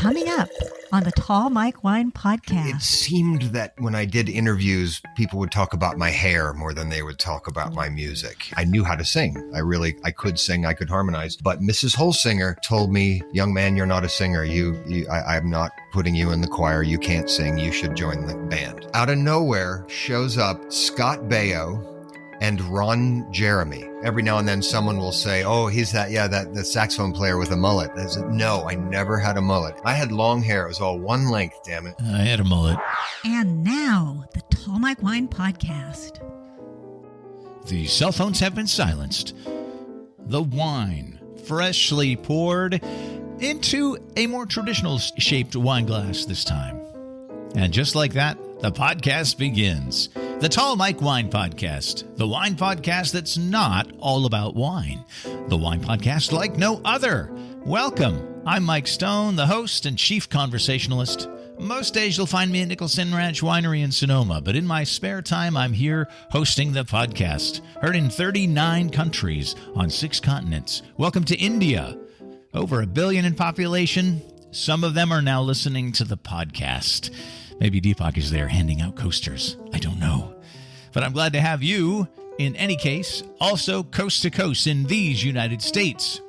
coming up on the Tall Mike Wine Podcast. It seemed that when I did interviews, people would talk about my hair more than they would talk about my music. I knew how to sing. I could sing, I could harmonize. But Mrs. Holsinger told me, young man, you're not a singer. I'm not putting you in the choir. You can't sing. You should join the band. Out of nowhere shows up Scott Baio and Ron Jeremy. Every now and then someone will say, oh, he's the saxophone player with a mullet. I said, no, I never had a mullet. I had long hair. It was all one length, damn it. I had a mullet. And now, the Tall Mike Wine Podcast. The cell phones have been silenced. The wine, freshly poured into a more traditional shaped wine glass this time. And just like that, the podcast begins. The Tall Mike Wine Podcast, the wine podcast that's not all about wine. The wine podcast like no other. Welcome. I'm Mike Stone, the host and chief conversationalist. Most days you'll find me at Nicholson Ranch Winery in Sonoma, but in my spare time, I'm here hosting the podcast. Heard in 39 countries on 6 continents. Welcome to India. Over 1 billion in population. Some of them are now listening to the podcast. Maybe Deepak is there handing out coasters. I don't know. But I'm glad to have you, in any case, also coast to coast in these United States.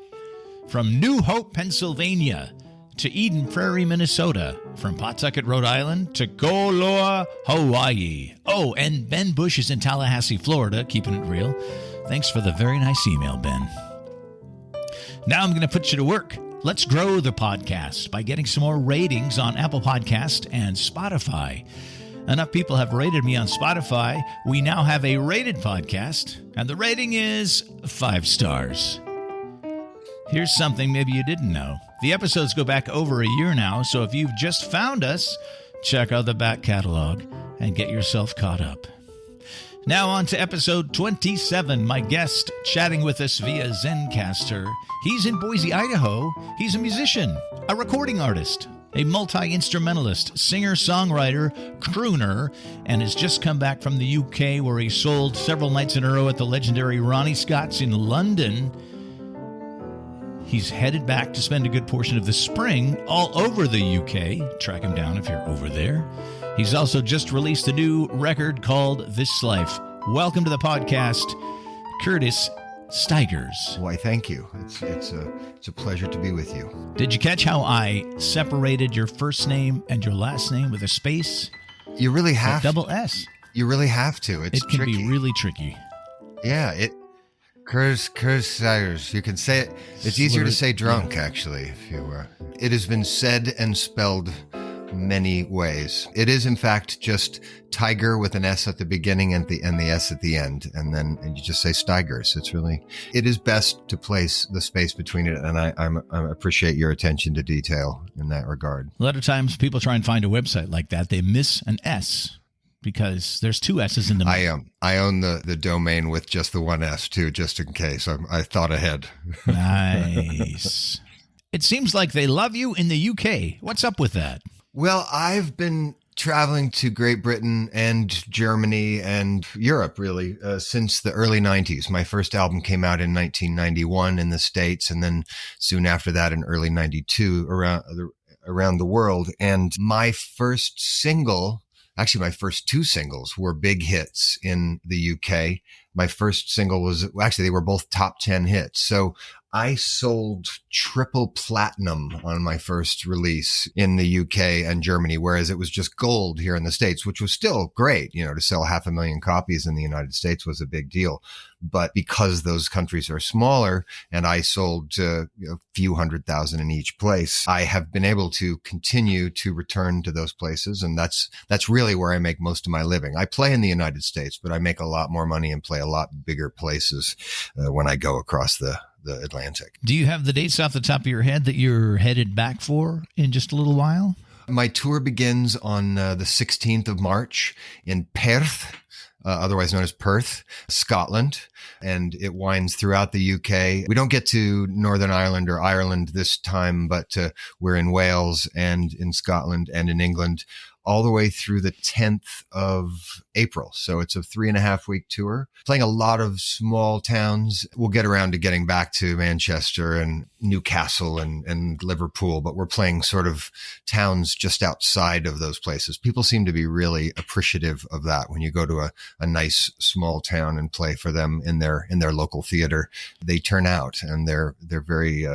From New Hope, Pennsylvania, to Eden Prairie, Minnesota, from Pawtucket, Rhode Island, to Koloa, Hawaii. Oh, and Ben Bush is in Tallahassee, Florida, keeping it real. Thanks for the very nice email, Ben. Now I'm going to put you to work. Let's grow the podcast by getting some more ratings on Apple Podcast and Spotify. Enough people have rated me on Spotify. We now have a rated podcast, and the rating is 5 stars. Here's something maybe you didn't know. The episodes go back over a year now, so if you've just found us, check out the back catalog and get yourself caught up. Now on to episode 27, my guest chatting with us via Zencastr. He's in Boise, Idaho. He's a musician, a recording artist, a multi-instrumentalist, singer-songwriter, crooner, and has just come back from the UK where he sold several nights in a row at the legendary Ronnie Scott's in London. He's headed back to spend a good portion of the spring all over the UK. Track him down if you're over there. He's also just released a new record called This Life. Welcome to the podcast, Curtis Stigers. Why, thank you. It's a pleasure to be with you. Did you catch how I separated your first name and your last name with a space? You really have to. Double S. You really have to. It can tricky. Be really tricky. Yeah, Curtis Stigers. You can say it. It's easier to say drunk, actually. If you were. It has been said and spelled many ways. It is, in fact, just Tiger with an S at the beginning and the S at the end, and you just say Stigers. It is best to place the space between it, and I appreciate your attention to detail in that regard. A lot of times, people try and find a website like that. They miss an S because there's 2 S's in the middle. I own the domain with just the 1 S too, just in case. I thought ahead. Nice. It seems like they love you in the UK. What's up with that? Well, I've been traveling to Great Britain and Germany and Europe, really, since the early 90s. My first album came out in 1991 in the States, and then soon after that in early 92 around the world. And my first 2 singles were big hits in the UK. My first single they were both top 10 hits. So I sold triple platinum on my first release in the UK and Germany, whereas it was just gold here in the States, which was still great. To sell 500,000 copies in the United States was a big deal. But because those countries are smaller and I sold a few 100,000 in each place, I have been able to continue to return to those places. And that's really where I make most of my living. I play in the United States, but I make a lot more money and play a lot bigger places when I go across the Atlantic. Do you have the dates off the top of your head that you're headed back for in just a little while? My tour begins on the 16th of March in Perth, otherwise known as Perth, Scotland, and it winds throughout the UK. We don't get to Northern Ireland or Ireland this time, but we're in Wales and in Scotland and in England all the way through the 10th of April. So it's a 3.5-week tour, playing a lot of small towns. We'll get around to getting back to Manchester and Newcastle and Liverpool, but we're playing sort of towns just outside of those places. People seem to be really appreciative of that. When you go to a nice small town and play for them in their local theater, they turn out and they're very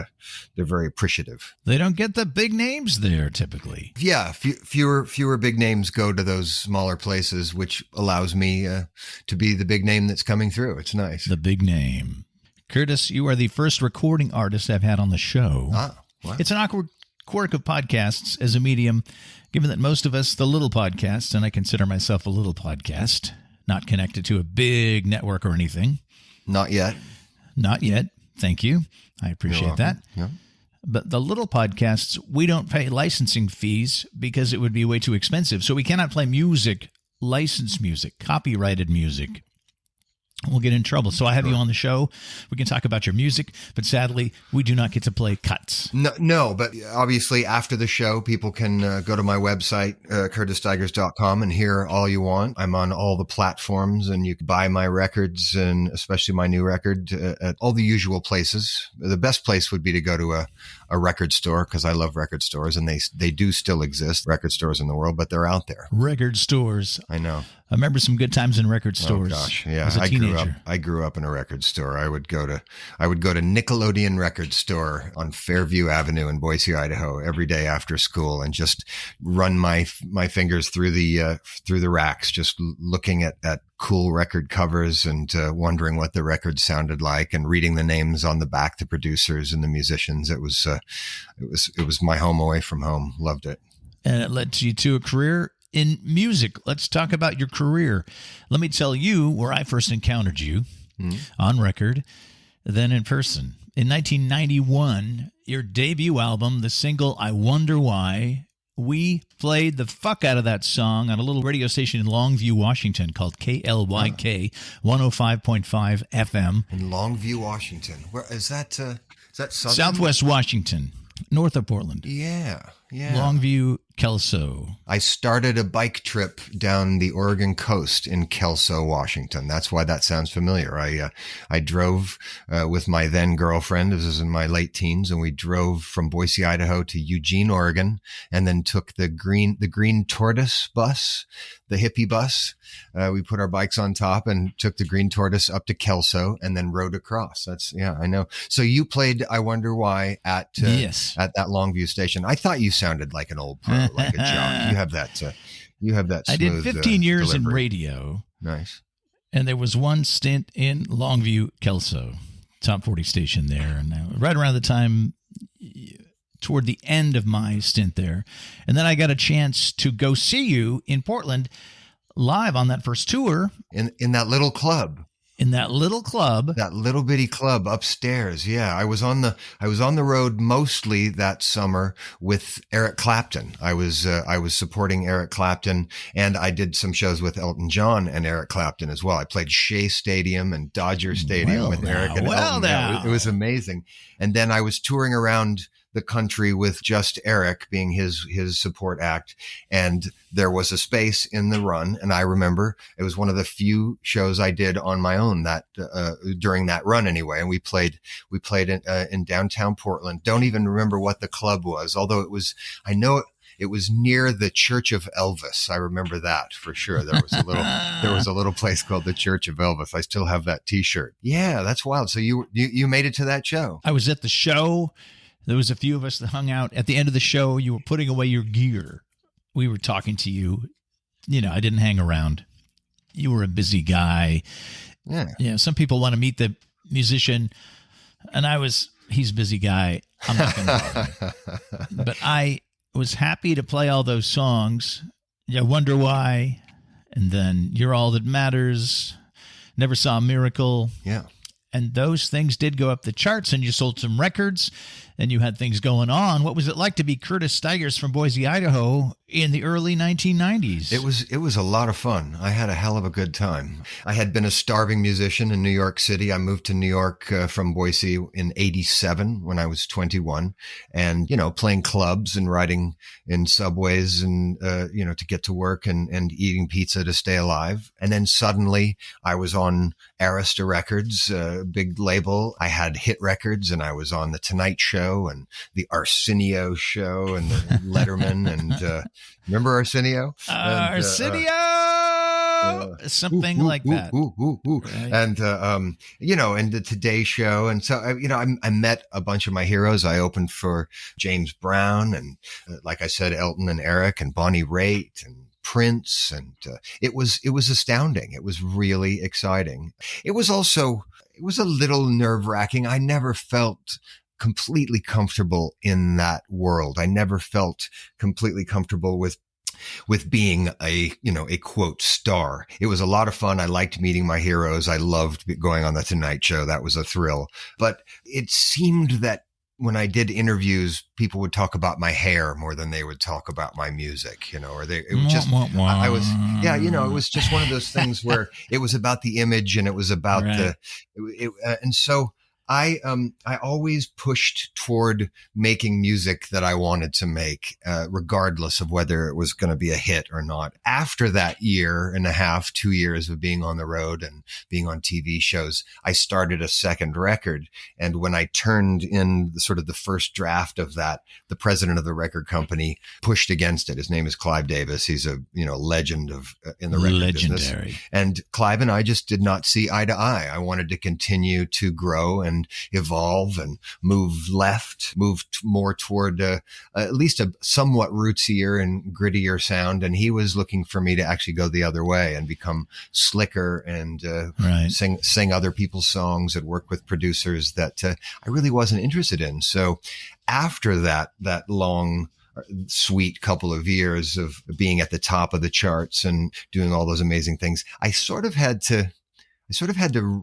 appreciative. They don't get the big names there typically. Yeah, fewer big names go to those smaller places, which allows me to be the big name that's coming through. It's nice. The big name. Curtis, you are the first recording artist I've had on the show. Wow. It's an awkward quirk of podcasts as a medium, given that most of us, the little podcasts, and I consider myself a little podcast, not connected to a big network or anything. Not yet. Not yet. Thank you. I appreciate that. Yeah. But the little podcasts, we don't pay licensing fees because it would be way too expensive. So we cannot play music, licensed music, copyrighted music. We'll get in trouble. So I have you on the show. We can talk about your music, but sadly, we do not get to play cuts. No, but obviously after the show, people can go to my website, CurtisStigers.com, and hear all you want. I'm on all the platforms, and you can buy my records, and especially my new record, at all the usual places. The best place would be to go to a record store, because I love record stores, and they do still exist, record stores in the world, but they're out there. Record stores. I know. I remember some good times in record stores. Oh gosh, yeah. As a teenager. I grew up in a record store. I would go to Nickelodeon Record Store on Fairview Avenue in Boise, Idaho, every day after school, and just run my fingers through the racks, just looking at cool record covers and wondering what the records sounded like, and reading the names on the back, the producers and the musicians. It was my home away from home. Loved it. And it led you to a career in music. Let's talk about your career. Let me tell you where I first encountered you, on record, then in person. In 1991, your debut album, the single I Wonder Why, we played the fuck out of that song on a little radio station in Longview, Washington called KLYK 105.5 FM. In Longview, Washington. Where is that? Is that southern? Southwest Washington, north of Portland. Yeah. Longview, Kelso. I started a bike trip down the Oregon coast in Kelso, Washington. That's why that sounds familiar. I drove with my then girlfriend. This was in my late teens, and we drove from Boise, Idaho to Eugene, Oregon, and then took the green tortoise bus, the hippie bus. We put our bikes on top and took the green tortoise up to Kelso, and then rode across. I know. So you played I Wonder Why at that Longview station. I thought you sounded like an old pro, like a jock. You have that smooth, I did 15 years delivery. in radio. Nice. And there was one stint in Longview, Kelso, top 40 station there. And right around the time, toward the end of my stint there. And then I got a chance to go see you in Portland live on that first tour. In that little club. In that little club. That little bitty club upstairs. Yeah. I was on the road mostly that summer with Eric Clapton. I was supporting Eric Clapton, and I did some shows with Elton John and Eric Clapton as well. I played Shea Stadium and Dodger Stadium with Eric and Elton. Yeah, it was amazing. And then I was touring around the country with just Eric being his support act. And there was a space in the run. And I remember it was one of the few shows I did on my own that, during that run anyway. And we played in downtown Portland. Don't even remember what the club was, although I know it was near the Church of Elvis. I remember that for sure. There was a little place called the Church of Elvis. I still have that T-shirt. Yeah, that's wild. So you made it to that show. I was at the show. There was a few of us that hung out. At the end of the show, you were putting away your gear. We were talking to you. I didn't hang around. You were a busy guy. Yeah. Some people want to meet the musician, and he's a busy guy. I'm not going to. But I was happy to play all those songs. I Wonder Why, and then You're All That Matters, Never Saw a Miracle. Yeah. And those things did go up the charts, and you sold some records. and you had things going on. What was it like to be Curtis Stigers from Boise, Idaho in the early 1990s? It was a lot of fun. I had a hell of a good time. I had been a starving musician in New York City. I moved to New York from Boise in 87 when I was 21, and, playing clubs and riding in subways and, to get to work and eating pizza to stay alive. And then suddenly I was on Arista Records, a big label. I had hit records, and I was on the Tonight Show and the Arsenio Show and the Letterman. And remember Arsenio? Arsenio! Something like that. Right. And, and the Today Show. And so, I met a bunch of my heroes. I opened for James Brown and, like I said, Elton and Eric and Bonnie Raitt and Prince. And it was astounding. It was really exciting. It was a little nerve-wracking. I never felt completely comfortable in that world. I never felt completely comfortable with being a quote star. It was a lot of fun. I liked meeting my heroes. I loved going on the Tonight Show. That was a thrill. But it seemed that when I did interviews, people would talk about my hair more than they would talk about my music, it was just, it was just one of those things where it was about the image and it was about and so I always pushed toward making music that I wanted to make, regardless of whether it was going to be a hit or not. After that year and a half, 2 years of being on the road and being on TV shows, I started a second record. And when I turned in the first draft of that, the president of the record company pushed against it. His name is Clive Davis. He's a, legend in the record business. And Clive and I just did not see eye to eye. I wanted to continue to grow and evolve and move more toward at least a somewhat rootsier and grittier sound. And he was looking for me to actually go the other way and become slicker and sing other people's songs and work with producers that I really wasn't interested in. So after that long, sweet couple of years of being at the top of the charts and doing all those amazing things, I sort of had to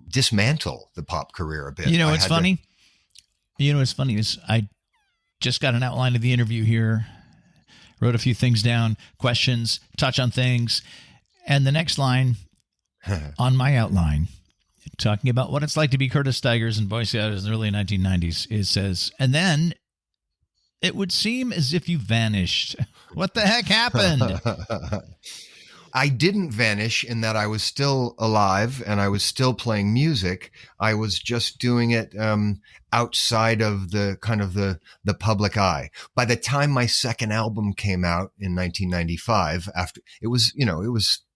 dismantle the pop career a bit. What's funny? What's funny is I just got an outline of the interview here, wrote a few things down, questions, touch on things. And the next line on my outline, talking about what it's like to be Curtis Stigers in Boise, Idaho in the early 1990s, it says, and then it would seem as if you vanished. What the heck happened? I didn't vanish in that I was still alive and I was still playing music. I was just doing it outside of the kind of the public eye. By the time my second album came out in 1995, after it was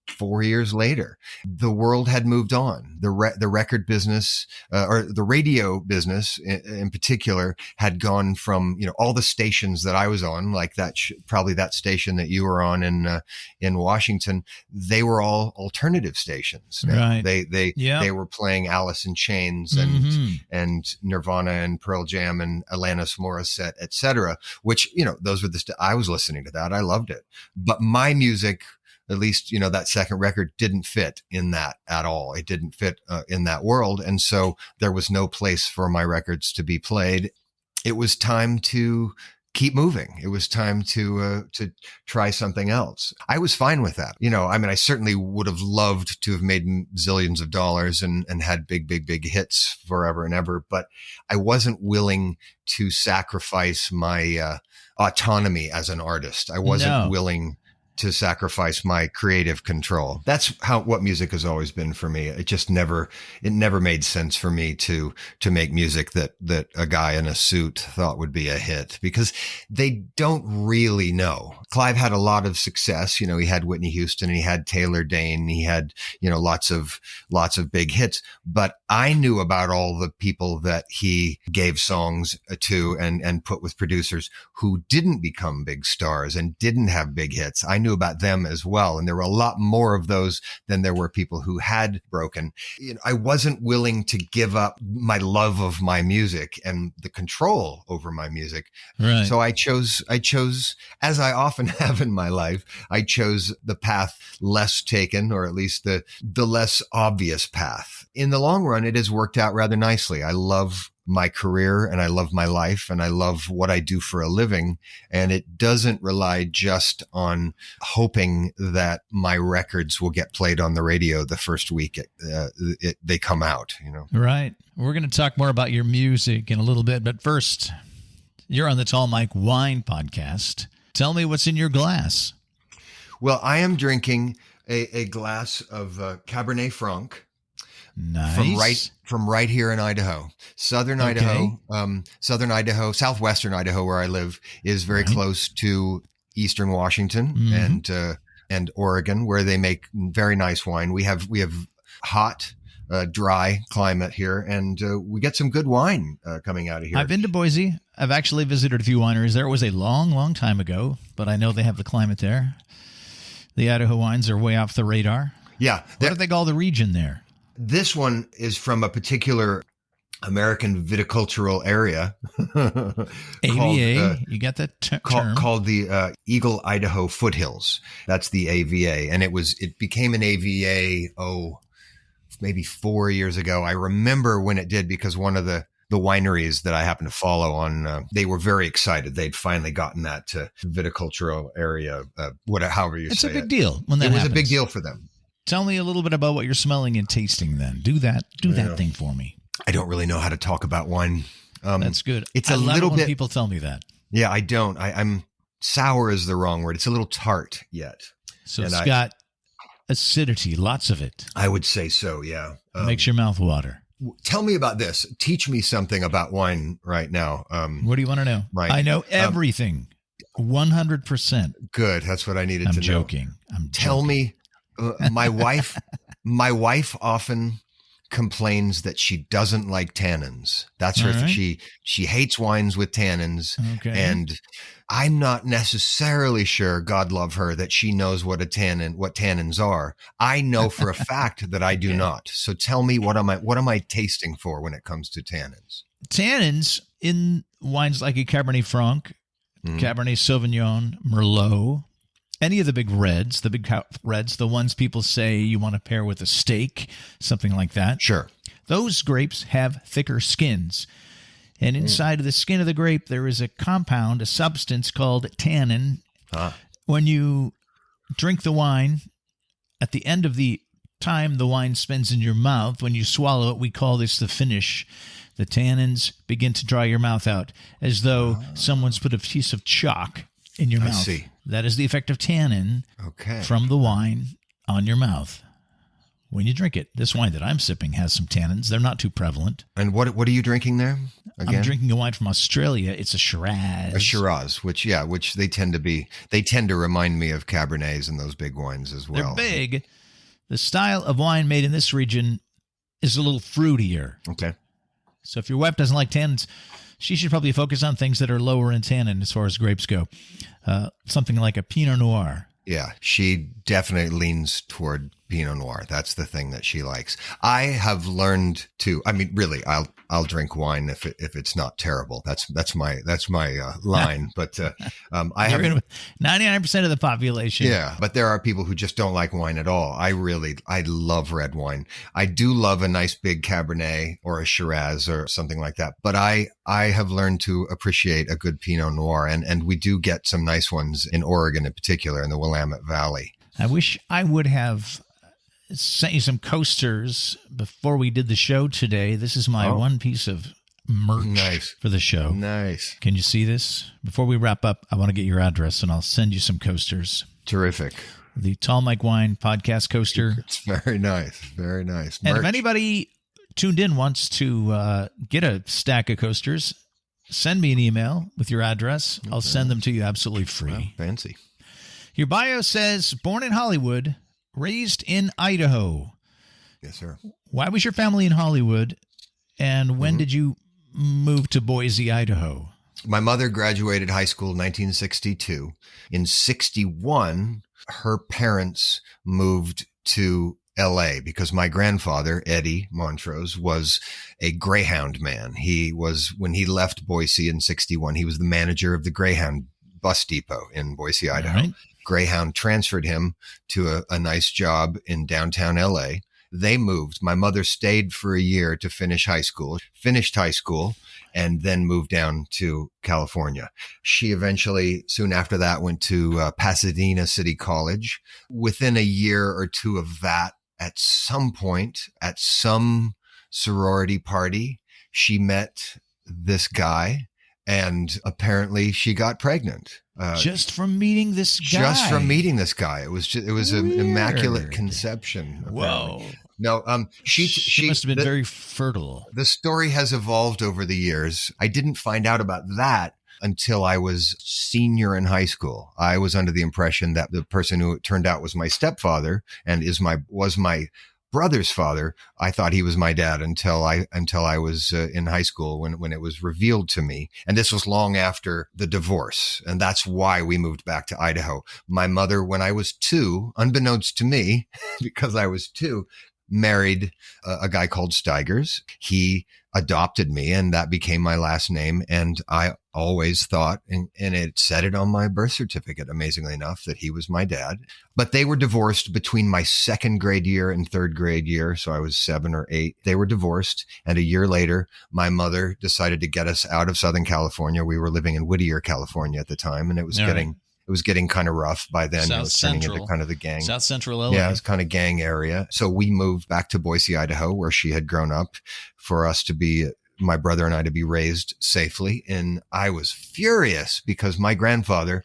4 years later, the world had moved on. The record business, or the radio business in particular, had gone from, all the stations that I was on, like that, probably that station that you were on in Washington, they were all alternative stations. Right. They were playing Alice in Chains and Nirvana and Pearl Jam and Alanis Morissette, etc. Which, those were I was listening to that. I loved it. But my music, at least, that second record didn't fit in that at all. It didn't fit in that world. And so there was no place for my records to be played. It was time to keep moving. It was time to try something else. I was fine with that. I certainly would have loved to have made zillions of dollars and had big hits forever and ever, but I wasn't willing to sacrifice my autonomy as an artist. I wasn't willing to sacrifice my creative control. That's what music has always been for me. It never made sense for me to make music that a guy in a suit thought would be a hit, because they don't really know. Clive had a lot of success. He had Whitney Houston and he had Taylor Dane. He had, lots of big hits, but I knew about all the people that he gave songs to and put with producers who didn't become big stars and didn't have big hits. I knew about them as well. And there were a lot more of those than there were people who had broken. I wasn't willing to give up my love of my music and the control over my music. Right. So I chose, as I often have in my life, I chose the path less taken, or at least the less obvious path. In the long run, it has worked out rather nicely. I love my career and I love my life and I love what I do for a living. And it doesn't rely just on hoping that my records will get played on the radio the first week they come out, you know. Right. We're going to talk more about your music in a little bit, but first, you're on the Tall Mike Wine Podcast. Tell me what's in your glass. Well, I am drinking a glass of Cabernet Franc. Nice. From right here in Idaho. Southwestern Idaho, where I live, is very close to Eastern Washington and Oregon, where they make very nice wine. We have hot, dry climate here, and we get some good wine coming out of here. I've been to Boise. I've actually visited a few wineries there. It was a long, long time ago, but I know they have the climate there. The Idaho wines are way off the radar. Yeah. What do they call the region there? This one is from a particular American viticultural area. AVA, you got that term? Called the Eagle Idaho Foothills. That's the AVA. And it became an AVA, maybe 4 years ago. I remember when it did, because one of the wineries that I happen to follow on, they were very excited. They'd finally gotten that viticultural area, however you say it. It's a big deal when that happens. It was a big deal for them. Tell me a little bit about what you're smelling and tasting then. Do that thing for me. I don't really know how to talk about wine. That's good. It's I a love little it when bit. people tell me that. Yeah, I don't. I'm sour is the wrong word. It's a little tart yet. So it's got acidity, lots of it. I would say so, yeah. Makes your mouth water. Tell me about this. Teach me something about wine right now. What do you want to know? I know everything. 100%. Good. That's what I needed to know. I'm joking. Tell me, my wife often complains that she doesn't like tannins. That's her. Right. She hates wines with tannins. Okay. And I'm not necessarily sure, God love her, that she knows what tannins are. I know for a fact that I do not. So tell me, what am I tasting for when it comes to tannins? Tannins in wines like a Cabernet Franc, Cabernet Sauvignon, Merlot, any of the big reds, the ones people say you want to pair with a steak, something like that. Sure. Those grapes have thicker skins. And inside of the skin of the grape, there is a compound, a substance called tannin. When you drink the wine, at the end of the time the wine spends in your mouth, when you swallow it, we call this the finish. The tannins begin to dry your mouth out, as though someone's put a piece of chalk in your mouth. I see. That is the effect of tannin from the wine on your mouth when you drink it. This wine that I'm sipping has some tannins. They're not too prevalent. And what are you drinking there? Again? I'm drinking a wine from Australia. It's a Shiraz. A Shiraz, which they tend to be. They tend to remind me of Cabernets and those big wines as well. They're big. The style of wine made in this region is a little fruitier. Okay. So if your wife doesn't like tannins, she should probably focus on things that are lower in tannin as far as grapes go. Something like a Pinot Noir. Yeah, she definitely leans toward Pinot Noir. That's the thing that she likes. I have learned to. I mean, really, I'll drink wine if it's not terrible. That's my line. But I have 99% of the population. Yeah, but there are people who just don't like wine at all. I love red wine. I do love a nice big Cabernet or a Shiraz or something like that. But I have learned to appreciate a good Pinot Noir, and we do get some nice ones in Oregon in particular, in the Willamette Valley. I wish I would have sent you some coasters before we did the show today. This is my one piece of merch for the show. Nice. Can you see this? Before we wrap up, I want to get your address, and I'll send you some coasters. Terrific. The Tall Mike Wine podcast coaster. It's very nice. Very nice. And if anybody tuned in wants to get a stack of coasters, send me an email with your address. Okay. I'll send them to you absolutely free. Wow, fancy. Your bio says, born in Hollywood, raised in Idaho. Yes, sir. Why was your family in Hollywood, and when did you move to Boise, Idaho? My mother graduated high school in 1962. In 61, her parents moved to L.A. because my grandfather, Eddie Montrose, was a Greyhound man. When he left Boise in 61, he was the manager of the Greyhound bus depot in Boise, Idaho. Right. Greyhound transferred him to a nice job in downtown LA. They moved. My mother stayed for a year to finish high school, finished high school, and then moved down to California. She eventually, soon after that, went to Pasadena City College. Within a year or two of that, at some point, at some sorority party, she met this guy, and apparently she got pregnant. Just from meeting this guy. Just from meeting this guy. It was an immaculate conception. Apparently. Whoa. No, she must have been very fertile. The story has evolved over the years. I didn't find out about that until I was senior in high school. I was under the impression that the person who it turned out was my stepfather and was my brother's father. I thought he was my dad until I was in high school when it was revealed to me. And this was long after the divorce. And that's why we moved back to Idaho. My mother, when I was 2, unbeknownst to me, because I was 2, married a guy called Stigers. He adopted me, and that became my last name. And I always thought, and it said it on my birth certificate, amazingly enough, that he was my dad. But they were divorced between my 2nd grade year and 3rd grade year. So I was 7 or 8. They were divorced. And a year later, my mother decided to get us out of Southern California. We were living in Whittier, California at the time, and it was getting kind of rough by then. It was turning into kind of the gang. South Central LA. Yeah, it was kind of gang area. So we moved back to Boise, Idaho, where she had grown up, for us to be, my brother and I, to be raised safely. And I was furious because my grandfather,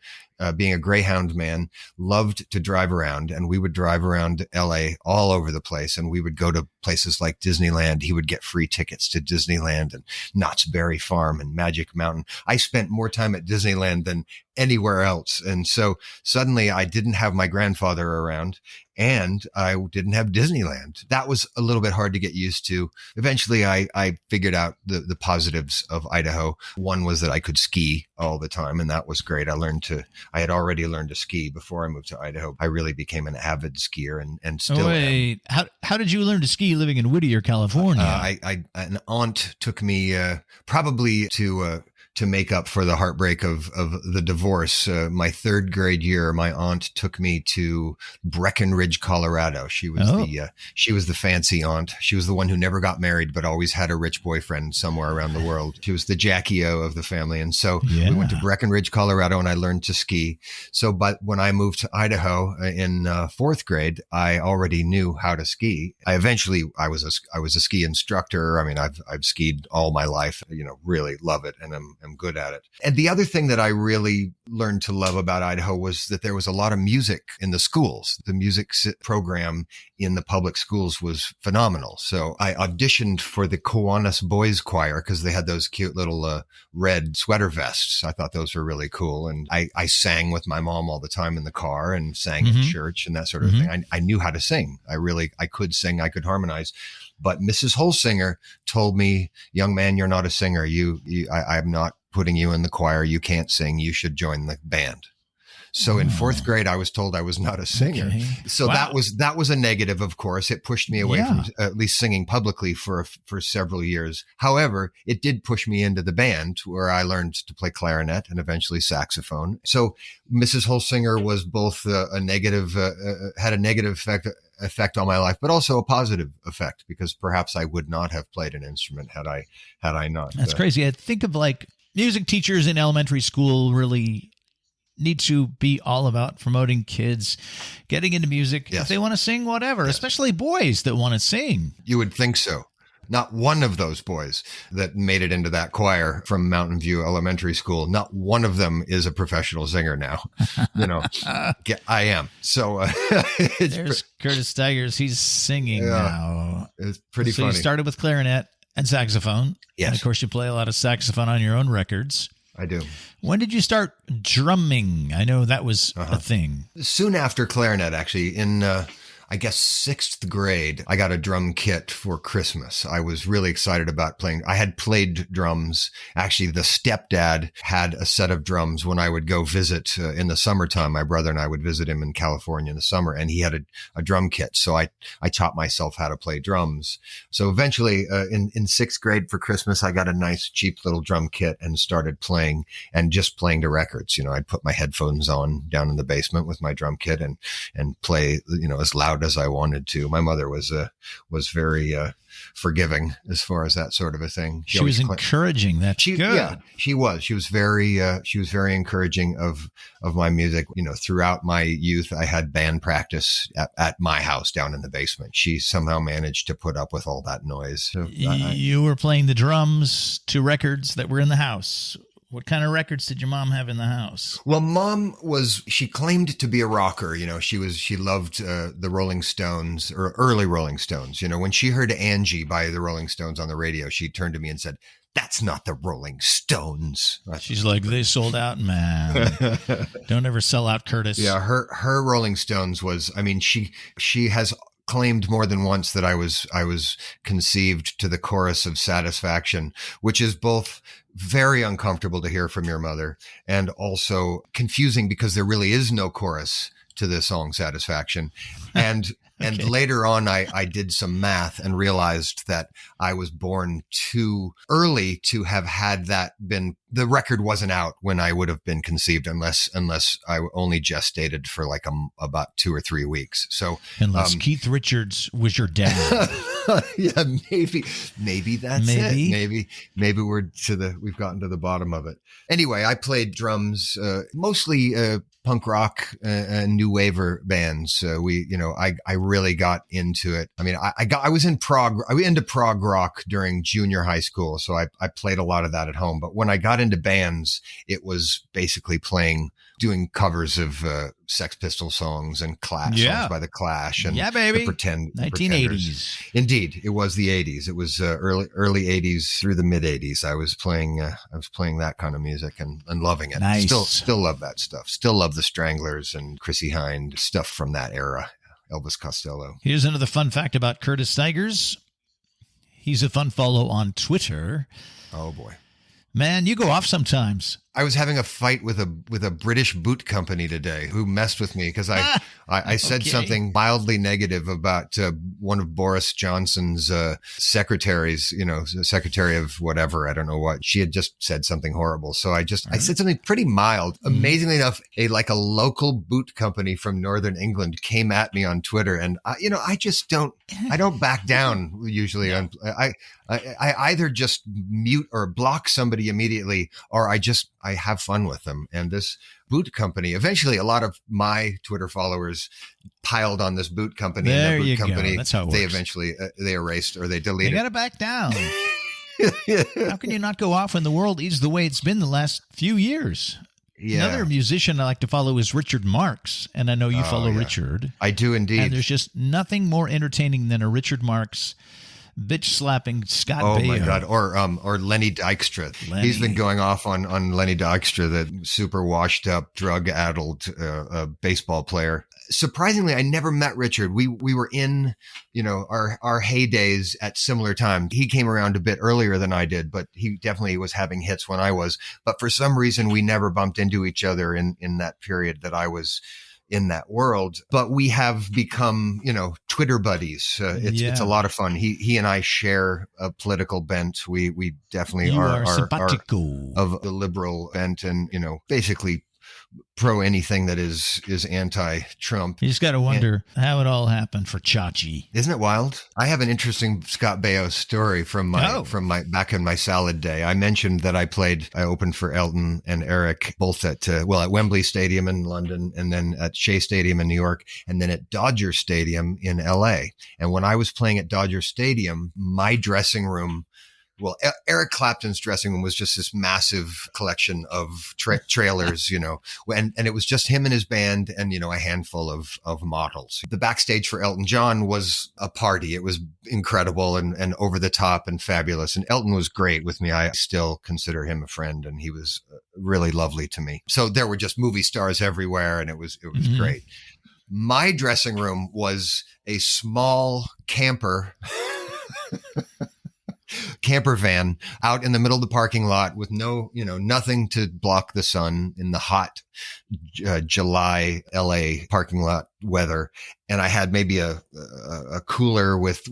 being a Greyhound man, loved to drive around, and we would drive around LA all over the place. And we would go to places like Disneyland. He would get free tickets to Disneyland and Knott's Berry Farm and Magic Mountain. I spent more time at Disneyland than anywhere else. And so suddenly I didn't have my grandfather around, and I didn't have Disneyland. That was a little bit hard to get used to. Eventually I figured out the positives of Idaho. One was that I could ski all the time, and that was great. I had already learned to ski before I moved to Idaho. I really became an avid skier and still am. How did you learn to ski living in Whittier, California? An aunt took me probably to make up for the heartbreak of the divorce. My 3rd grade year, my aunt took me to Breckenridge, Colorado. She was the fancy aunt. She was the one who never got married, but always had a rich boyfriend somewhere around the world. She was the Jackie O of the family. And so we went to Breckenridge, Colorado, and I learned to ski. So, but when I moved to Idaho in 4th grade, I already knew how to ski. I was a ski instructor. I mean, I've skied all my life, really love it. And I'm good at it. And the other thing that I really learned to love about Idaho was that there was a lot of music in the schools. The music program in the public schools was phenomenal. So I auditioned for the Kiwanis Boys Choir because they had those cute little red sweater vests. I thought those were really cool. And I sang with my mom all the time in the car and sang at church and that sort of thing. I knew how to sing. I could sing. I could harmonize. But Mrs. Holsinger told me, young man, you're not a singer. I'm not putting you in the choir. You can't sing. You should join the band. So in 4th grade, I was told I was not a singer. Okay. So that was a negative, of course. It pushed me away from at least singing publicly for several years. However, it did push me into the band, where I learned to play clarinet and eventually saxophone. So Mrs. Holsinger was both had a negative effect on my life, but also a positive effect, because perhaps I would not have played an instrument had I not. That's crazy. I think of music teachers in elementary school really need to be all about promoting kids getting into music. If they want to sing, whatever, especially boys that want to sing. You would think so. Not one of those boys that made it into that choir from Mountain View Elementary School, not one of them is a professional singer now. I am. So there's Curtis Stigers. He's singing now. It's pretty funny. So you started with clarinet and saxophone. Yes. And of course, you play a lot of saxophone on your own records. I do. When did you start drumming? I know that was a thing. Soon after clarinet, actually, in I guess 6th grade, I got a drum kit for Christmas. I was really excited about playing. I had played drums. Actually, the stepdad had a set of drums when I would go visit in the summertime. My brother and I would visit him in California in the summer, and he had a drum kit. So I taught myself how to play drums. So eventually, in 6th grade for Christmas, I got a nice cheap little drum kit and started playing, and just playing to records. I'd put my headphones on down in the basement with my drum kit and play, as loud out as I wanted to. My mother was very forgiving as far as that sort of a thing. She was encouraging. That's good. Yeah, she was. She was very encouraging of my music. Throughout my youth, I had band practice at my house down in the basement. She somehow managed to put up with all that noise. So you were playing the drums to records that were in the house. What kind of records did your mom have in the house? Well, she claimed to be a rocker. She loved the Rolling Stones, or early Rolling Stones. When she heard Angie by the Rolling Stones on the radio, she turned to me and said, "That's not the Rolling Stones." She's like, "They sold out, man. Don't ever sell out, Curtis." Yeah, her Rolling Stones was, she has claimed more than once that I was conceived to the chorus of Satisfaction, which is both very uncomfortable to hear from your mother and also confusing because there really is no chorus to the song Satisfaction. And And later on, I did some math and realized that I was born too early to have had that been, the record wasn't out when I would have been conceived unless I only gestated for like about 2 or 3 weeks. So unless Keith Richards was your dad. Yeah, maybe that's it. Maybe we've gotten to the bottom of it. Anyway, I played drums, mostly, punk rock and new waver bands. I really got into it. I mean, I was into prog rock during junior high school. So I played a lot of that at home. But when I got into bands, it was basically doing covers of Sex Pistols songs and songs by the Clash and baby. The Pretenders. 1980s. Indeed, it was the 80s. It was early 80s through the mid 80s. I was playing that kind of music and loving it. Nice. Still love that stuff. Still love the Stranglers and Chrissie Hynde, stuff from that era. Elvis Costello. Here's another fun fact about Curtis Stigers. He's a fun follow on Twitter. Oh boy. Man, you go off sometimes. I was having a fight with a British boot company today who messed with me because I said something mildly negative about one of Boris Johnson's secretaries, secretary of whatever, I don't know what. She had just said something horrible. So I said something pretty mild. Amazingly enough, a local boot company from Northern England came at me on Twitter, and I don't back down usually. No. I either just mute or block somebody immediately, or I have fun with them. And this boot company, eventually a lot of my Twitter followers piled on this boot company. There and that boot you company, go. That's how it works. They eventually, they erased or they deleted. You got to back down. How can you not go off when the world is the way it's been the last few years? Yeah. Another musician I like to follow is Richard Marx, and I know you follow Richard. I do indeed. And there's just nothing more entertaining than a Richard Marx bitch slapping Scott Baio. Oh my God. Or Lenny Dykstra. He's been going off on Lenny Dykstra, the super washed up, drug addled baseball player. Surprisingly, I never met Richard. We were in, our heydays at similar times. He came around a bit earlier than I did, but he definitely was having hits when I was. But for some reason, we never bumped into each other in that period that I was in that world. But we have become, Twitter buddies. It's a lot of fun. He and I share a political bent. We definitely are of the liberal bent, and basically pro anything that is anti-Trump. You just got to wonder how it all happened for Chachi. Isn't it wild? I have an interesting Scott Baio story from my back in my salad day. I mentioned that I opened for Elton and Eric both at Wembley Stadium in London, and then at Shea Stadium in New York, and then at Dodger Stadium in LA. And when I was playing at Dodger Stadium, my dressing room, Eric Clapton's dressing room was just this massive collection of trailers, and it was just him and his band and, a handful of models. The backstage for Elton John was a party. It was incredible and over the top and fabulous. And Elton was great with me. I still consider him a friend, and he was really lovely to me. So there were just movie stars everywhere, and it was great. My dressing room was a small camper van out in the middle of the parking lot with nothing to block the sun in the hot July LA parking lot weather, and I had maybe a cooler with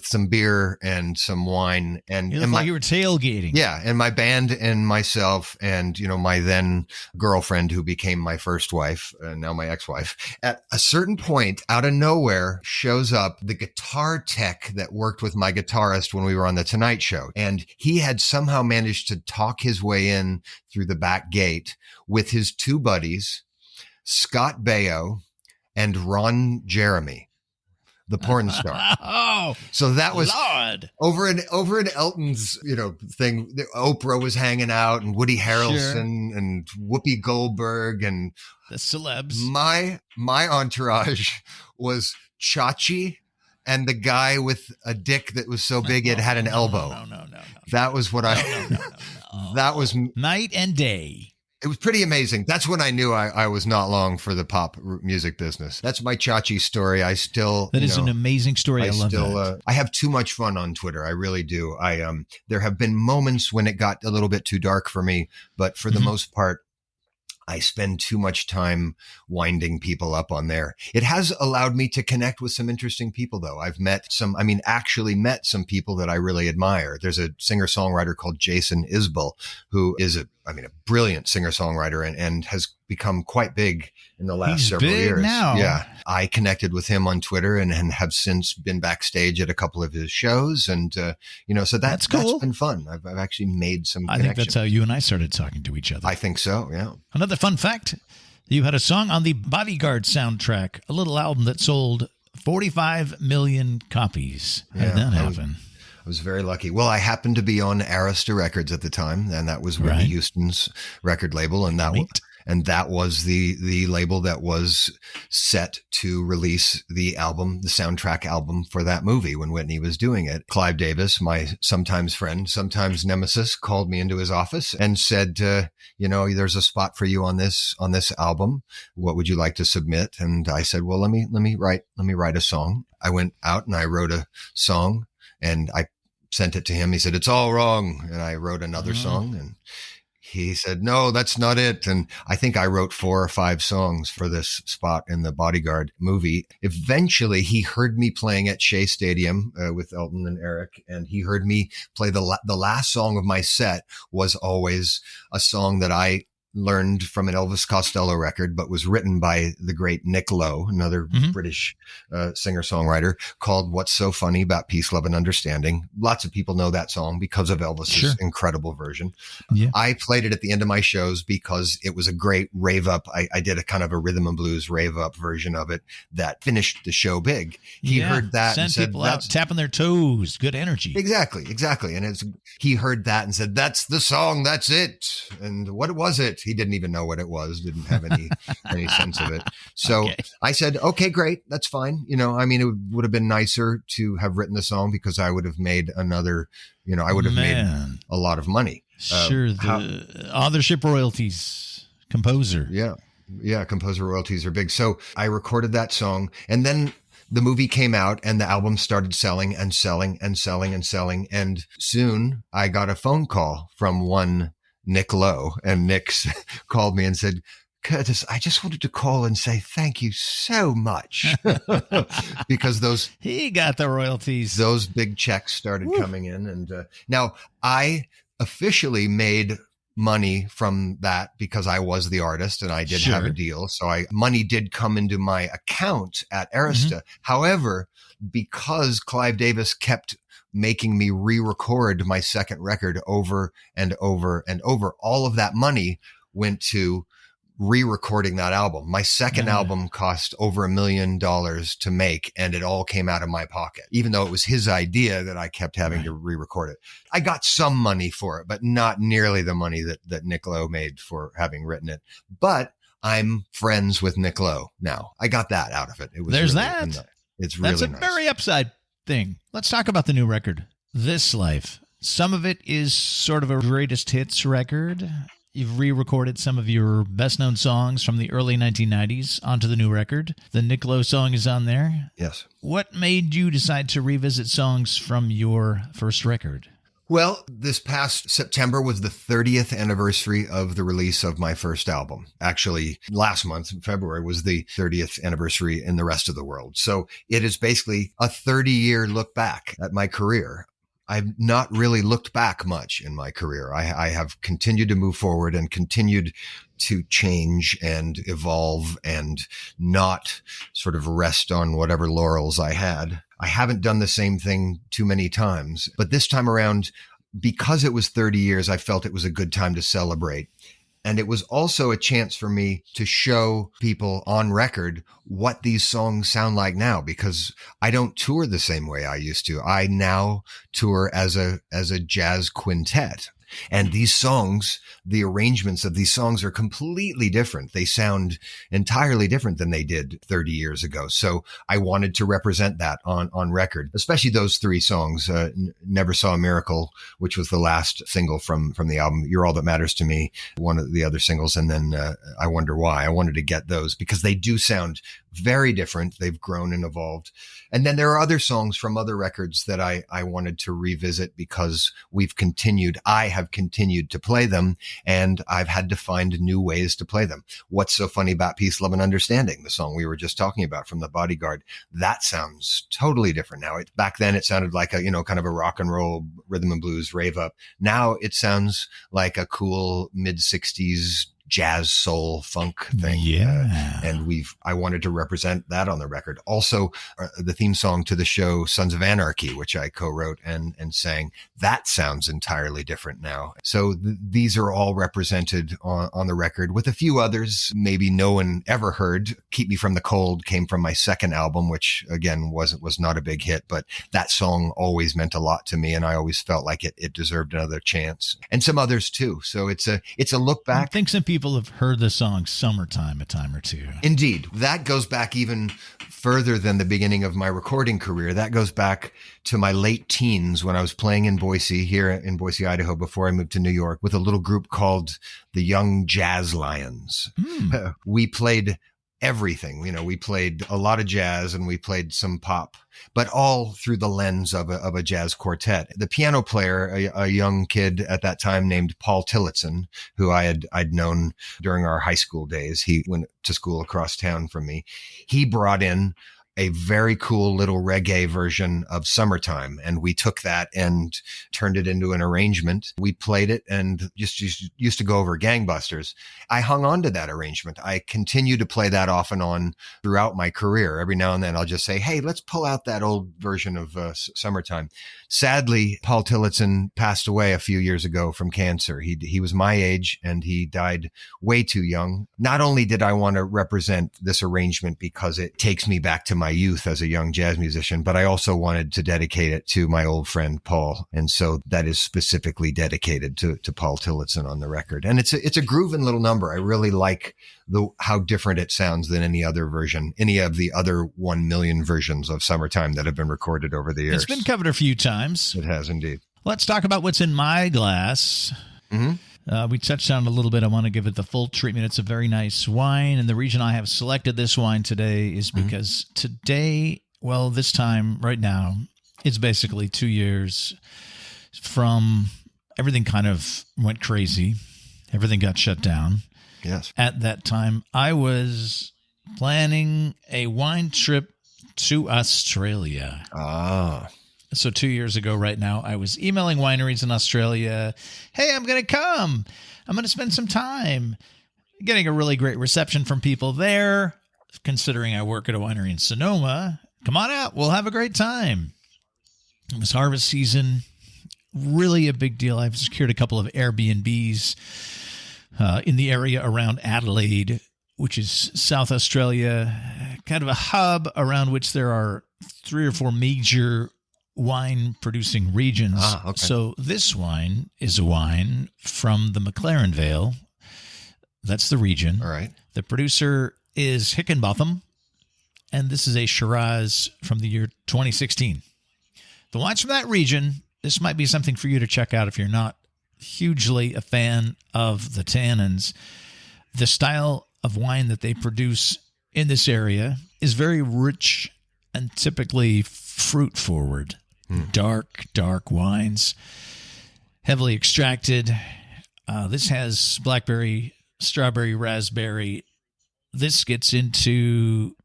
some beer and some wine, and You look like you were tailgating. Yeah, and my band and myself and, my then girlfriend who became my first wife and now my ex-wife. At a certain point, out of nowhere, shows up the guitar tech that worked with my guitarist when we were on The Tonight Show. And he had somehow managed to talk his way in through the back gate with his two buddies, Scott Baio and Ron Jeremy, the porn star. Oh, so that was Lord. over in Elton's, thing. Oprah was hanging out, and Woody Harrelson and Whoopi Goldberg, and The celebs. My entourage was Chachi and the guy with a dick that was so big it had an elbow. No. That was what that was night and day. It was pretty amazing. That's when I knew I was not long for the pop music business. That's my Chachi story. That is an amazing story. I love that. I have too much fun on Twitter. I really do. There have been moments when it got a little bit too dark for me, but for the most part, I spend too much time winding people up on there. It has allowed me to connect with some interesting people, though. I've actually met some people that I really admire. There's a singer-songwriter called Jason Isbell, who is a brilliant singer-songwriter and has become quite big in the last several years. Now. Yeah. I connected with him on Twitter and have since been backstage at a couple of his shows. And, so that's cool. That's been fun. I've actually made some connections. I think that's how you and I started talking to each other. I think so, yeah. Another fun fact, you had a song on the Bodyguard soundtrack, a little album that sold 45 million copies. How did that happen? I was very lucky. Well, I happened to be on Arista Records at the time, and that was Whitney Houston's record label, and that was the label that was set to release the album, the soundtrack album for that movie when Whitney was doing it. Clive Davis, my sometimes friend, sometimes nemesis, called me into his office and said, there's a spot for you on this album. What would you like to submit? And I said, well, let me write a song. I went out and I wrote a song and I sent it to him. He said, it's all wrong. And I wrote another song, and he said, no, that's not it. And I think I wrote 4 or 5 songs for this spot in the Bodyguard movie. Eventually, he heard me playing at Shea Stadium with Elton and Eric, and he heard me play the last song of my set was always a song that I learned from an Elvis Costello record, but was written by the great Nick Lowe, another British singer-songwriter, called What's So Funny About Peace, Love, and Understanding. Lots of people know that song because of Elvis's incredible version. Yeah. I played it at the end of my shows because it was a great rave up. I did a kind of a rhythm and blues rave up version of it that finished the show big. He heard that and said, people out tapping their toes. Good energy. Exactly. And he heard that and said, that's the song. That's it. And what was it? He didn't even know what it was, didn't have any sense of it. So I said, okay, great. That's fine. It would have been nicer to have written the song because I would have made another, I would have made a lot of money. Sure. The authorship royalties, composer. Yeah. Composer royalties are big. So I recorded that song, and then the movie came out and the album started selling and selling and selling and selling. And soon I got a phone call from one Nick Lowe, and Nick called me and said, Curtis, I just wanted to call and say thank you so much because he got the royalties. Those big checks started coming in. And now I officially made money from that because I was the artist and I did have a deal. So money did come into my account at Arista. However, because Clive Davis kept making me re-record my second record over and over and over, all of that money went to re-recording that album. My second album cost over $1 million to make, and it all came out of my pocket, even though it was his idea that I kept having to re-record it. I got some money for it, but not nearly the money that Nick Lowe made for having written it. But I'm friends with Nick Lowe now. I got that out of it. It was It's really That's a nice. very upside thing. Let's talk about the new record, This Life. Some of it is sort of a greatest hits record. You've re-recorded some of your best-known songs from the early 1990s onto the new record. The Nick Lowe song is on there. Yes. What made you decide to revisit songs from your first record? Well, this past September was the 30th anniversary of the release of my first album. Actually, last month, in February, was the 30th anniversary in the rest of the world. So it is basically a 30-year look back at my career. I've not really looked back much in my career. I have continued to move forward and continued to change and evolve and not sort of rest on whatever laurels I had. I haven't done the same thing too many times, but this time around, because it was 30 years, I felt it was a good time to celebrate. And it was also a chance for me to show people on record what these songs sound like now, because I don't tour the same way I used to. I now tour as a jazz quintet. And these songs, the arrangements of these songs are completely different. They sound entirely different than they did 30 years ago. So I wanted to represent that on record, especially those three songs, Never Saw a Miracle, which was the last single from the album, You're All That Matters to Me, one of the other singles, and then I Wonder Why. I wanted to get those because they do sound very different. They've grown and evolved. And then there are other songs from other records that I wanted to revisit because I have continued to play them, and I've had to find new ways to play them. What's so funny about Peace, Love, and Understanding, the song we were just talking about from The Bodyguard? That sounds totally different now. Back then it sounded like kind of a rock and roll rhythm and blues rave up. Now it sounds like a cool mid-60s jazz, soul, funk thing. Yeah. And I wanted to represent that on the record. Also, the theme song to the show Sons of Anarchy, which I co-wrote and sang, that sounds entirely different now. So these are all represented on the record, with a few others maybe no one ever heard. Keep Me From the Cold came from my second album, which again was not a big hit, but that song always meant a lot to me, and I always felt like it deserved another chance. And some others too. So it's a look back. I think some people have heard the song Summertime a time or two. Indeed. That goes back even further than the beginning of my recording career. That goes back to my late teens when I was playing in Boise, Idaho, before I moved to New York, with a little group called the Young Jazz Lions. We played everything. We played a lot of jazz and we played some pop, but all through the lens of a jazz quartet. The piano player, a young kid at that time named Paul Tillotson, who I'd known during our high school days. He went to school across town from me. He brought in a very cool little reggae version of Summertime, and we took that and turned it into an arrangement. We played it and just used to go over gangbusters. I hung on to that arrangement. I continue to play that off and on throughout my career. Every now and then I'll just say, hey, let's pull out that old version of Summertime. Sadly, Paul Tillotson passed away a few years ago from cancer. He was my age and he died way too young. Not only did I want to represent this arrangement because it takes me back to my youth as a young jazz musician, but I also wanted to dedicate it to my old friend Paul. And so that is specifically dedicated to Paul Tillotson on the record. And it's a grooving little number. I really like how different it sounds than any other version, any of the other 1 million versions of Summertime that have been recorded over the years. It's been covered a few times. It has indeed. Let's talk about what's in my glass. Mm-hmm. We touched on it a little bit. I want to give it the full treatment. It's a very nice wine. And the reason I have selected this wine today is because today, well, this time right now, it's basically 2 years from everything kind of went crazy. Everything got shut down. Yes. At that time, I was planning a wine trip to Australia. Ah. So 2 years ago right now, I was emailing wineries in Australia. Hey, I'm going to come. I'm going to spend some time. Getting a really great reception from people there. Considering I work at a winery in Sonoma, come on out. We'll have a great time. It was harvest season. Really a big deal. I've secured a couple of Airbnbs in the area around Adelaide, which is South Australia, kind of a hub around which there are 3 or 4 major wine-producing regions. Ah, okay. So this wine is a wine from the McLaren Vale. That's the region. All right. The producer is Hickenbotham, and this is a Shiraz from the year 2016. The wines from that region, this might be something for you to check out if you're not hugely a fan of the tannins. The style of wine that they produce in this area is very rich and typically fruit forward. Dark wines. heavily extracted. This has blackberry, strawberry, raspberry. This gets into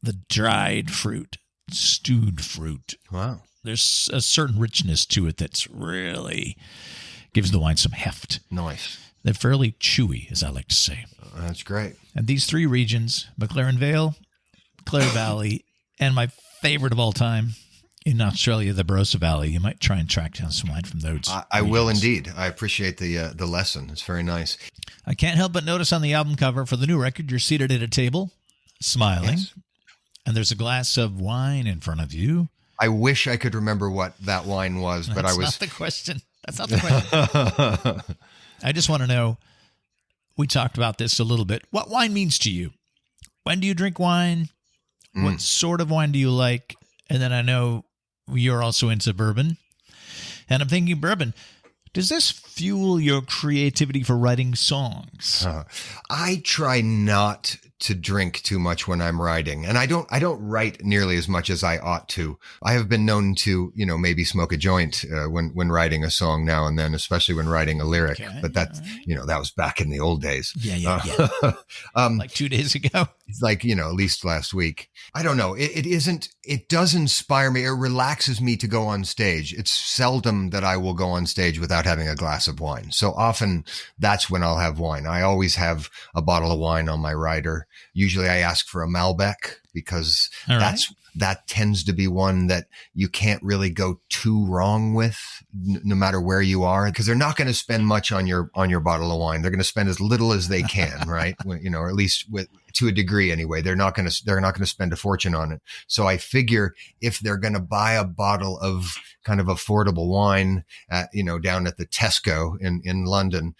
the dried fruit, stewed fruit. Wow. There's a certain richness to it that's really gives the wine some heft. Nice. They're fairly chewy, as I like to say. That's great. And these three regions, McLaren Vale, Clare Valley, and my favorite of all time in Australia, the Barossa Valley. You might try and track down some wine from those. I will indeed. I appreciate the lesson. It's very nice. I can't help but notice on the album cover for the new record, you're seated at a table, smiling, Yes. and there's a glass of wine in front of you. I wish I could remember what that wine was, but That's I was. not the question. That's not the question. I just want to know, we talked about this a little bit. What wine means to you? When do you drink wine? What sort of wine do you like? And then I know you're also into bourbon. And I'm thinking bourbon. Does this fuel your creativity for writing songs? I try not to drink too much when I'm writing, and I don't write nearly as much as I ought to. I have been known to, maybe smoke a joint when writing a song now and then, especially when writing a lyric. Okay, but that's that was back in the old days. Yeah. Like 2 days ago. Like, at least last week. I don't know. It does inspire me. It relaxes me to go on stage. It's seldom that I will go on stage without having a glass of wine. So often that's when I'll have wine. I always have a bottle of wine on my rider. Usually I ask for a Malbec because that tends to be one that you can't really go too wrong with no matter where you are, because they're not going to spend much on your bottle of wine. They're going to spend as little as they can, right? Or at least to a degree anyway. They're not going to spend a fortune on it. So I figure if they're going to buy a bottle of kind of affordable wine down at the Tesco in London,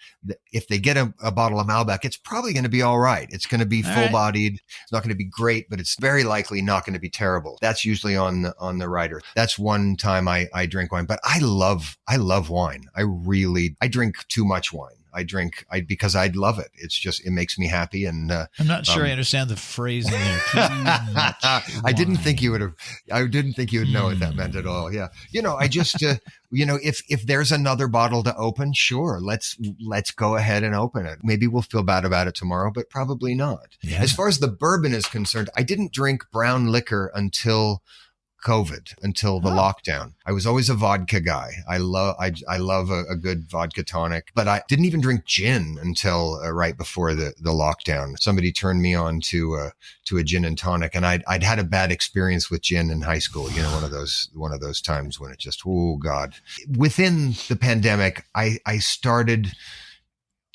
if they get a bottle of Malbec, it's probably going to be all right. It's going to be full-bodied. It's not going to be great, but it's very likely not going to be terrible. That's usually on the rider. That's one time I drink wine, but I love wine. I drink too much wine. Because I love it. It's just, it makes me happy. And I'm not sure I understand the phrasing there. I didn't think you would know what that meant at all. Yeah. I just, if there's another bottle to open, sure. Let's go ahead and open it. Maybe we'll feel bad about it tomorrow, but probably not. Yeah. As far as the bourbon is concerned, I didn't drink brown liquor until COVID, until the lockdown. I was always a vodka guy. I love a good vodka tonic, but I didn't even drink gin until right before the lockdown. Somebody turned me on to a gin and tonic, and I'd had a bad experience with gin in high school. One of those times when it just, oh God. Within the pandemic, I started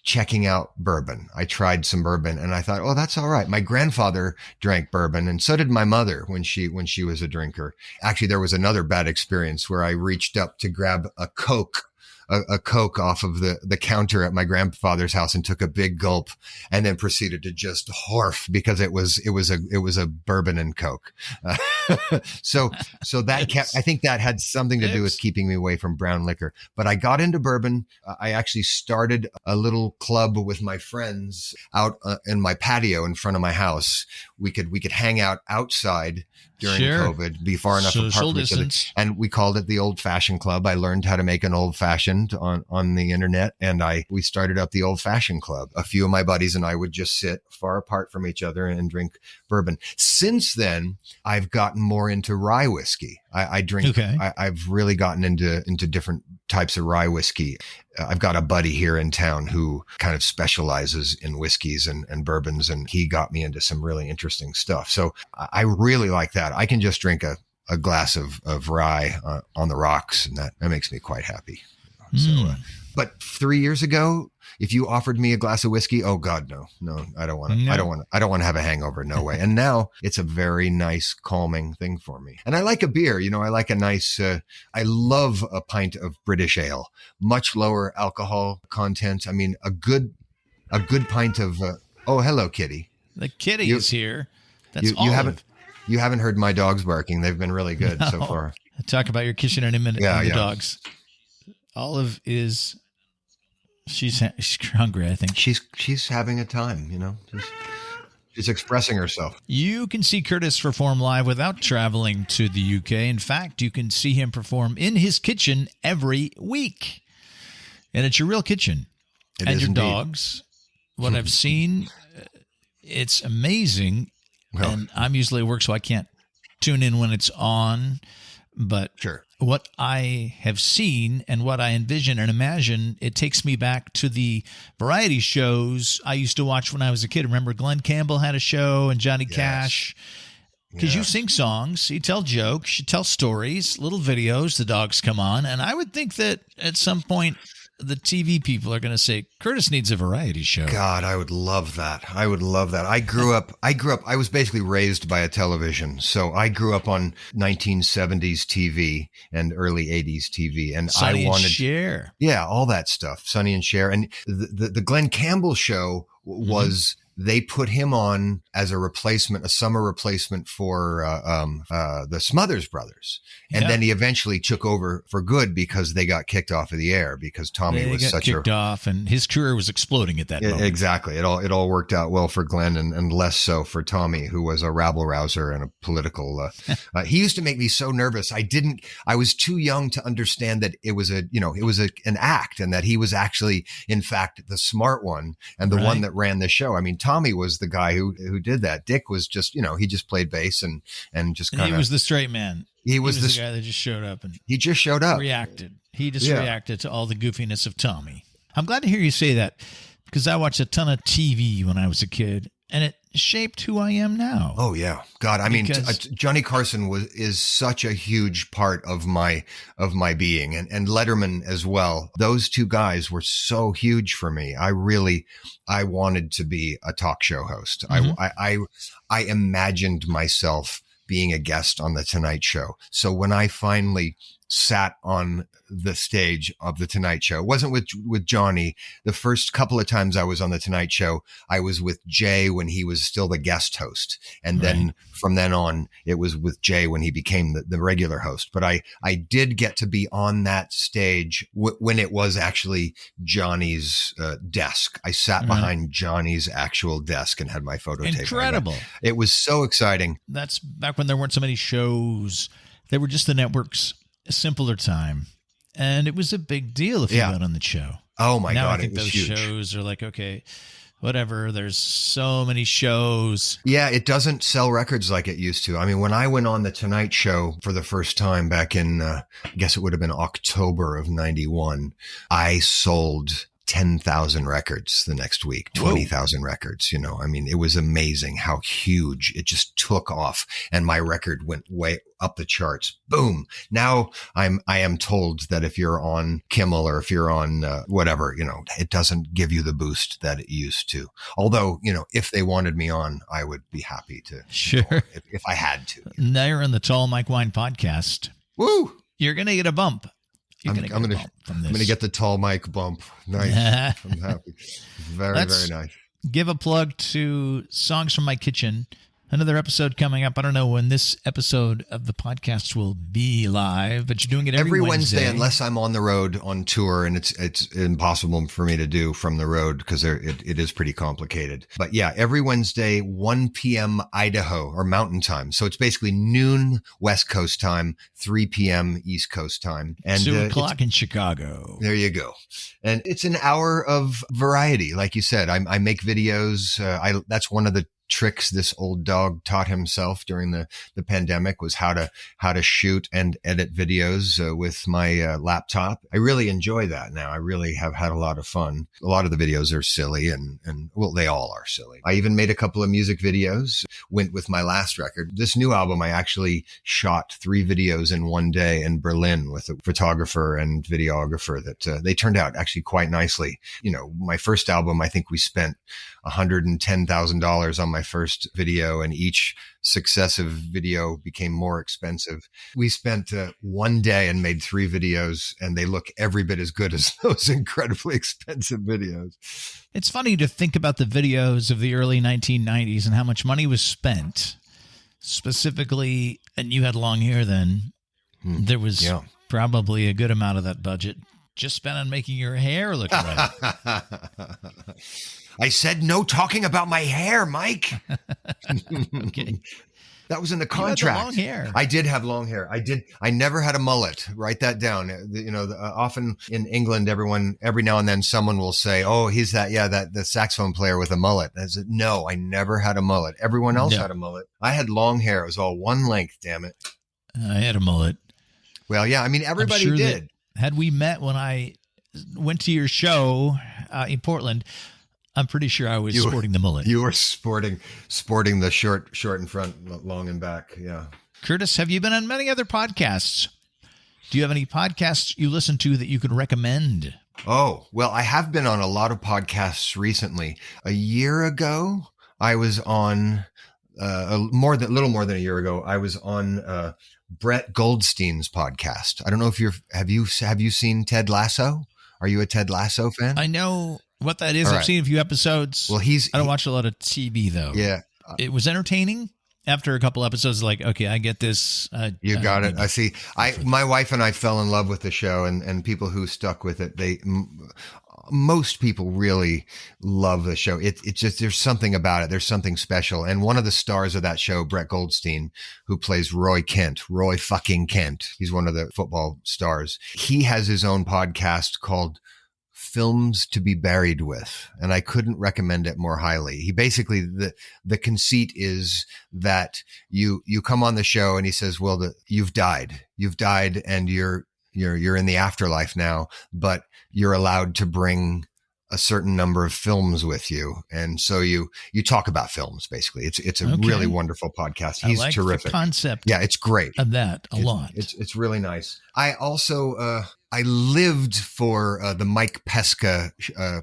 checking out bourbon. I tried some bourbon and I thought, oh, that's all right. My grandfather drank bourbon and so did my mother when she was a drinker. Actually, there was another bad experience where I reached up to grab a Coke off of the counter at my grandfather's house and took a big gulp and then proceeded to just horf because it was a bourbon and Coke. So that I think that had something to do with keeping me away from brown liquor. But I got into bourbon. I actually started a little club with my friends out in my patio in front of my house. We could hang out outside during COVID, be far enough apart from each other. And we called it the Old Fashioned Club. I learned how to make an old fashioned on the internet, and we started up the Old Fashioned Club. A few of my buddies and I would just sit far apart from each other and drink bourbon. Since then, I've gotten more into rye whiskey. I drink. Okay. I've really gotten into different types of rye whiskey. I've got a buddy here in town who kind of specializes in whiskeys and bourbons, and he got me into some really interesting stuff. So I really like that. I can just drink a glass of rye on the rocks, and that makes me quite happy. So, but 3 years ago, if you offered me a glass of whiskey, oh God, no, I don't want to. No. I don't want to have a hangover. No way. And now it's a very nice, calming thing for me. And I like a beer. I like a nice. I love a pint of British ale, much lower alcohol content. I mean, a good pint of. Oh, hello, kitty. The kitty is here. That's you haven't heard my dogs barking. They've been really good so far. I'll talk about your kitchen in a minute. Yeah, the dogs. Olive is. She's hungry, I think. She's having a time, She's expressing herself. You can see Curtis perform live without traveling to the UK. In fact, you can see him perform in his kitchen every week. And it's your real kitchen. It and is your indeed. dogs. What I've seen, it's amazing. Well, And I'm usually at work, so I can't tune in when it's on. But sure. what I have seen and what I envision and imagine, it takes me back to the variety shows I used to watch when I was a kid. Remember Glenn Campbell had a show and Johnny Yes. Cash? Because you Yes. sing songs, you tell jokes, you tell stories, little videos, the dogs come on. And I would think that at some point, the TV people are going to say, Curtis needs a variety show. God, I would love that. I would love that. I was basically raised by a television. So I grew up on 1970s TV and early 80s TV. And Sonny I wanted, and Cher. yeah, all that stuff, Sonny and Cher. And the Glenn Campbell show was, they put him on as a replacement, a summer replacement for the Smothers Brothers. And Yeah. then he eventually took over for good because they got kicked off of the air because Tommy They was got such kicked off, and his career was exploding at that moment. Exactly. It all worked out well for Glenn and less so for Tommy, who was a rabble rouser and a political. He used to make me so nervous. I was too young to understand that it was an act and that he was actually, in fact, the smart one and the one that ran the show. I mean, Tommy was the guy who did that. Dick was just, he just played bass and just kind of. He was the straight man. He was the guy that just showed up and he just showed up. reacted. He just reacted to all the goofiness of Tommy. I'm glad to hear you say that because I watched a ton of TV when I was a kid, and it shaped who I am now. Oh yeah, God! I mean, Johnny Carson is such a huge part of my being, and Letterman as well. Those two guys were so huge for me. I wanted to be a talk show host. I imagined myself being a guest on the Tonight Show. So when I finally sat on the stage of the Tonight Show, it wasn't with Johnny. The first couple of times I was on the Tonight Show, I was with Jay when he was still the guest host. And then from then on, it was with Jay when he became the regular host. But I did get to be on that stage when it was actually Johnny's desk. I sat behind Johnny's actual desk and had my photo taken. Incredible. It was so exciting. That's back when there weren't so many shows. They were just the networks. A simpler time, and it was a big deal if you got on the show. Oh my God! God, I think it was those huge. shows are like, okay, whatever. There's so many shows. Yeah, it doesn't sell records like it used to. I mean, when I went on the Tonight Show for the first time back in, I guess it would have been October of '91, I sold 10,000 records the next week, 20,000 records. I mean, it was amazing how huge it just took off, and my record went way up the charts. Boom. Now I am told that if you're on Kimmel or if you're on whatever, it doesn't give you the boost that it used to. Although, if they wanted me on, I would be happy to. Sure. If I had to. Now you're on the Tall Mike Wine podcast. Woo! You're going to get a bump. I'm going to get the tall mic bump. Nice. I'm happy. Very nice. Give a plug to Songs from My Kitchen. Another episode coming up. I don't know when this episode of the podcast will be live, but you're doing it every Wednesday. Unless I'm on the road on tour, and it's impossible for me to do from the road because it is pretty complicated. But yeah, every Wednesday, 1 p.m. Idaho or Mountain Time. So it's basically noon West Coast time, 3 p.m. East Coast time, and 2 o'clock in Chicago. There you go. And it's an hour of variety, like you said. I make videos. That's one of the tricks this old dog taught himself during the pandemic was how to shoot and edit videos with my laptop. I really enjoy that now. I really have had a lot of fun. A lot of the videos are silly and well, they all are silly. I even made a couple of music videos, went with my last record. This new album, I actually shot 3 videos in one day in Berlin with a photographer and videographer that they turned out actually quite nicely. My first album, I think we spent $110,000 on my first video, and each successive video became more expensive. We spent one day and made 3 videos, and they look every bit as good as those incredibly expensive videos. It's funny to think about the videos of the early 1990s and how much money was spent specifically, and you had long hair then. There was probably a good amount of that budget just spent on making your hair look right. I said no talking about my hair, Mike. Okay. That was in the You had the contract. long hair. I did have long hair. I never had a mullet. Write that down. Often in England, every now and then someone will say, "Oh, he's the saxophone player with a mullet." I said, "No, I never had a mullet. Everyone else had a mullet. I had long hair. It was all one length. Damn it." I had a mullet. Well, yeah. I mean, everybody I'm sure did. that had we met when I went to your show in Portland, I'm pretty sure I was sporting the mullet. You were sporting the short in front, long in back. Yeah. Curtis, have you been on many other podcasts? Do you have any podcasts you listen to that you could recommend? Oh, well, I have been on a lot of podcasts recently. A year ago, I was on a little more than a year ago. I was on Brett Goldstein's podcast. I don't know if have you seen Ted Lasso? Are you a Ted Lasso fan? I know what that is. All I've right. seen a few episodes. Well, I don't watch a lot of TV though. Yeah. It was entertaining. After a couple episodes, like, okay, I get this. You got it. I see. My wife and I fell in love with the show, and people who stuck with it, most people really love the show. It's just, there's something about it. There's something special. And one of the stars of that show, Brett Goldstein, who plays Roy fucking Kent. He's one of the football stars. He has his own podcast called Films to be Buried With, and I couldn't recommend it more highly. He basically, the conceit is that you come on the show and he says, well, you've died and you're in the afterlife now, but you're allowed to bring a certain number of films with you. And so you talk about films, basically. It's a really wonderful podcast. He's terrific. The concept. Yeah, it's great. Of that a lot. It's really nice. I also, I lived for the Mike Pesca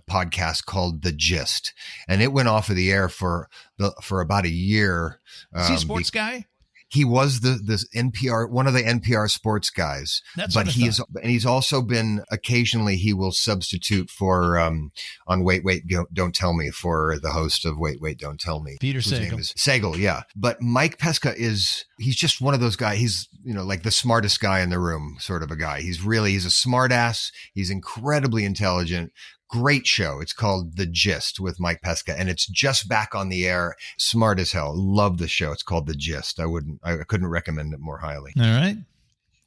podcast called The Gist, and it went off of the air for about a year. Is he a sports guy? He was the NPR, one of the NPR sports guys, but he's also been occasionally he will substitute for on Wait Don't Tell Me for the host of Wait Don't Tell Me, Peter Sagal, yeah. But Mike Pesca he's just one of those guys. He's like the smartest guy in the room, sort of a guy. He's a smart ass. He's incredibly intelligent. Great show. It's called The Gist with Mike Pesca, and it's just back on the air. Smart as hell. Love the show. It's called The Gist. I couldn't recommend it more highly. All right.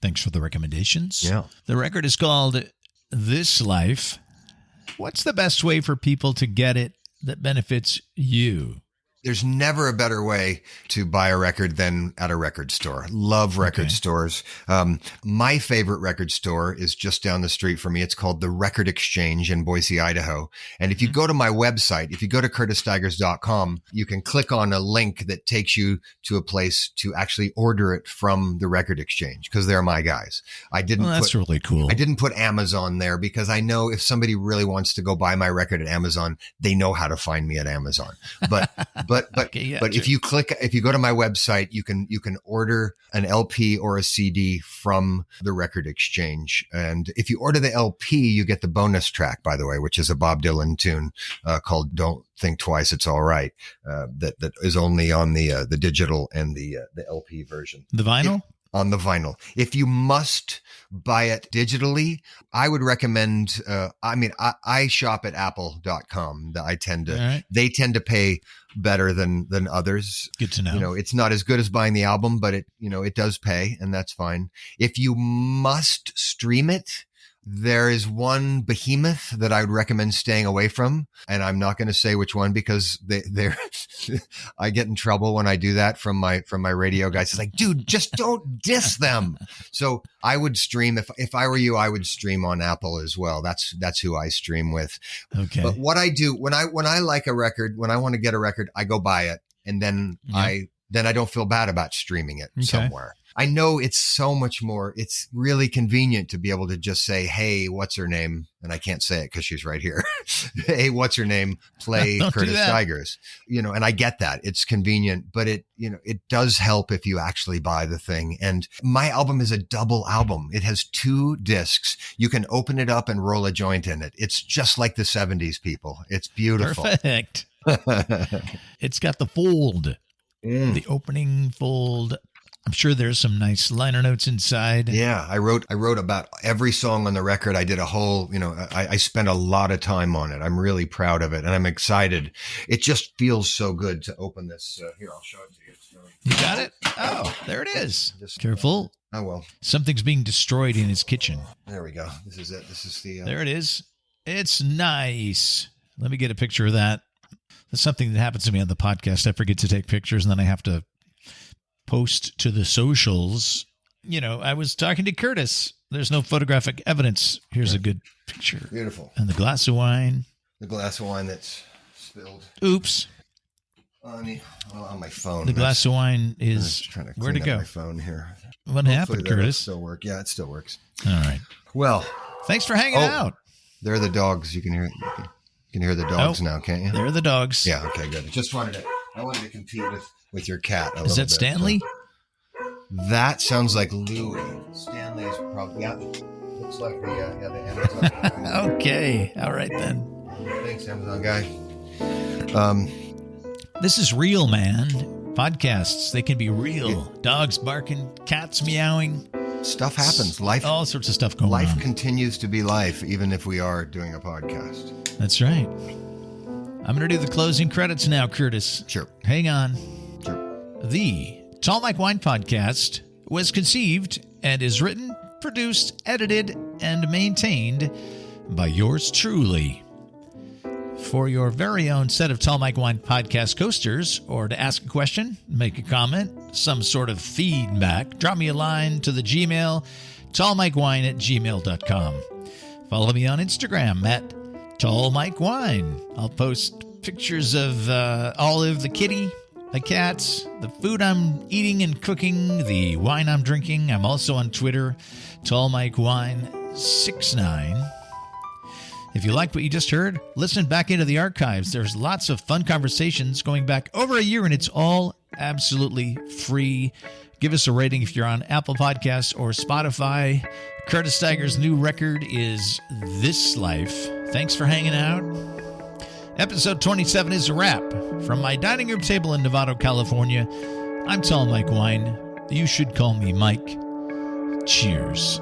Thanks for the recommendations. Yeah. The record is called This Life. What's the best way for people to get it that benefits you? There's never a better way to buy a record than at a record store. Love record stores. My favorite record store is just down the street from me. It's called the Record Exchange in Boise, Idaho. And if you go to my website, if you go to curtisstigers.com, you can click on a link that takes you to a place to actually order it from the Record Exchange, because they're my guys. That's really cool. I didn't put Amazon there because I know if somebody really wants to go buy my record at Amazon, they know how to find me at Amazon. But if you go to my website, you can order an LP or a CD from the Record Exchange. And if you order the LP, you get the bonus track, by the way, which is a Bob Dylan tune called "Don't Think Twice, It's All Right," that is only on the digital and the LP version. The vinyl? On the vinyl. If you must buy it digitally, I would recommend, I shop at apple.com. They tend to pay better than others. Good to know. It's not as good as buying the album, but it does pay, and that's fine. If you must stream it, there is one behemoth that I would recommend staying away from, and I'm not going to say which one because they're I get in trouble when I do that from my radio guys. It's like, dude, just don't diss them. So I would stream if I were you, I would stream on Apple as well. That's who I stream with. Okay. But what I do when I like a record, when I want to get a record, I go buy it, and then I don't feel bad about streaming it somewhere. I know it's so much more. It's really convenient to be able to just say, "Hey, what's her name?" And I can't say it because she's right here. "Hey, what's her name? Play Curtis Stigers." And I get that. It's convenient, but it does help if you actually buy the thing. And my album is a double album. It has 2 discs. You can open it up and roll a joint in it. It's just like the 70s, people. It's beautiful. Perfect. It's got the fold, the opening fold. I'm sure there's some nice liner notes inside. Yeah, I wrote about every song on the record. I did a whole, I spent a lot of time on it. I'm really proud of it, and I'm excited. It just feels so good to open this. Here, I'll show it to you. You got it? Oh, there it is. Careful. Oh, well. Something's being destroyed in his kitchen. There we go. This is it. This is the... There it is. It's nice. Let me get a picture of that. That's something that happens to me on the podcast. I forget to take pictures, and then I have to post to the socials. I was talking to Curtis. There's no photographic evidence. Here's a good picture. Beautiful. And the glass of wine. The glass of wine that's spilled. Oops. On my phone. The glass of wine is trying to where to go. My phone here. What happened, Curtis? Still work. Yeah, it still works. All right. Well, thanks for hanging out. There are the dogs. You can hear the dogs now, can't you? There are the dogs. Yeah. Okay. Good. I wanted to compete with your cat a little bit. Is that Stanley? So. That sounds like Louie. Stanley's probably looks like the Amazon. Okay. All right then. Thanks, Amazon guy. This is real, man. Podcasts, they can be real. Dogs barking, cats meowing. Stuff happens. Life, all sorts of stuff going on. Life continues to be life, even if we are doing a podcast. That's right. I'm going to do the closing credits now, Curtis. Sure. Hang on. Sure. The Tall Mike Wine Podcast was conceived and is written, produced, edited, and maintained by yours truly. For your very own set of Tall Mike Wine Podcast coasters, or to ask a question, make a comment, some sort of feedback, drop me a line to the Gmail, tallmikewine@gmail.com. Follow me on Instagram at Tall Mike Wine. I'll post pictures of Olive, the kitty, the cats, the food I'm eating and cooking, the wine I'm drinking. I'm also on Twitter, Tall Mike Wine 69. If you liked what you just heard, listen back into the archives. There's lots of fun conversations going back over a year, and it's all absolutely free. Give us a rating if you're on Apple Podcasts or Spotify. Curtis Stigers' new record is This Life. Thanks for hanging out. Episode 27 is a wrap. From my dining room table in Novato, California, I'm Tall Mike Wine. You should call me Mike. Cheers.